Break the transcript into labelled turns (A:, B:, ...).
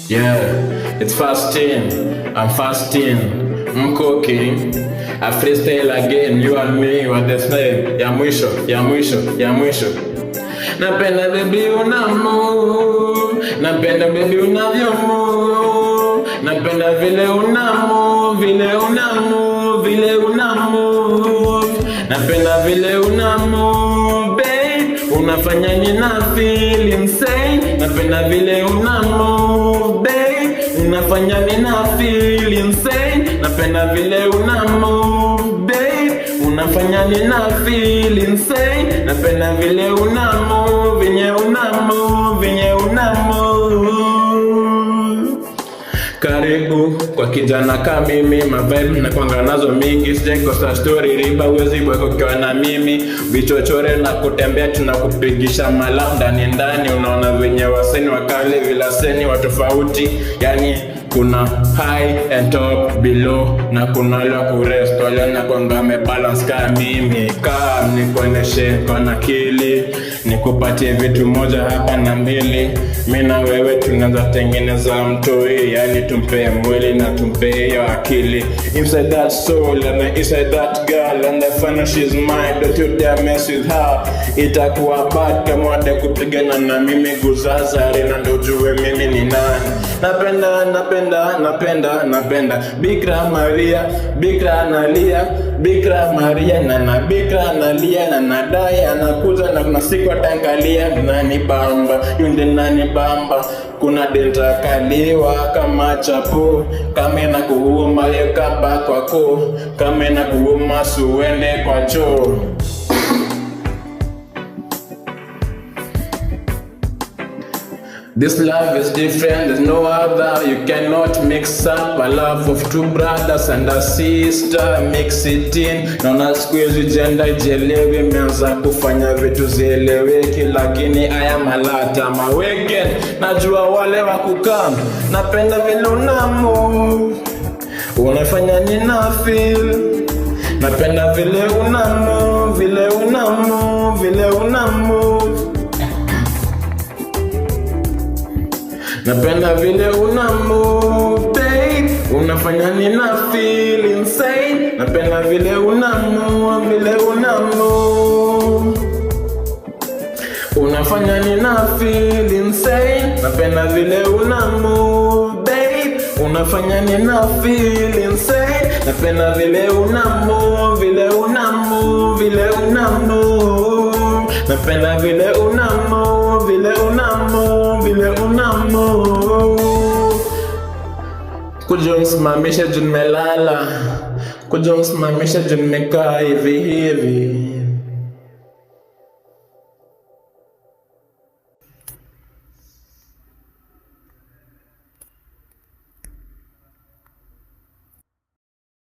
A: Yeah, it's fasting. I'm fasting. I'm cooking. I freestyle again. You and me were the same. Ya mwisho, ya mwisho, ya mwisho. Napenda baby unamove. Napenda baby unavyomove. Napenda vile unamove, vile unamove, vile unamove. Napenda vile unamove, babe. Unafanya nina feel insane. Napenda vile unamove, babe. Unafanya nina feel insane. Napenda vile unamove, babe. Unafanya nina feel insane. Napenda vile unamove, vinye unamove, vinye unamove. Karibu kwa kijana kama mimi, mavibe na kwanga nazo mingi, sijakosa story riba uwezi bweko ukiwa na mimi, vichochore na kutembea tunakupigisha malam ndani ndani, unaona venye waseni wakale vilaseni watofauti, yani kuna high and top below na kuna la kurest wale na kwanga me balance kama mimi, kama nikuoneshe kwa akili, nikupatie vitu moja hapa na mbili, mimi na wewe tunaanza tengeneza mtoi, yani tumpe mwili na tumpe hiyo akili, inside that soul and inside that girl, and the final she's mine, don't you dare mess with her, itakuwa bad kama wade kupigana na mimi guzazari na ndo jue mimi ni nani. Napenda Bikira Maria, Bikira analia, Bikira Maria na Bikira analia na nadai anakuja na kuna siku atangalia nani bamba, yunde nani bamba, kuna delta kaliwa kama chapo, kama na kuuma yekaba kwako, kama na kuuma suende kwa choo. This love is different, there's no other. You cannot mix up a love of two brothers and a sister, mix it in. Naona siku hizi gender ijielewi, imeanza kufanya vitu zieleweki, lakini haya malata maweke. Najua wale wa kukam, napenda vile unamove, unafanya nina feel. Napenda vile unamove, vile unamove, vile unamove. Napenda vile unamove, babe. Unafanya nina feel insane. Napenda vile unamove, vile unamove. Unafanya nina feel insane. Napenda vile unamove, babe. Unafanya nina feel insane. Napenda vile unamove, vile unamove, vile unamove. Napenda vile unamove, vile unamove, vile unamove. Kuja unisimamishe juu nimelala, kuja unisimamishe juu nimekaa hivi hivi.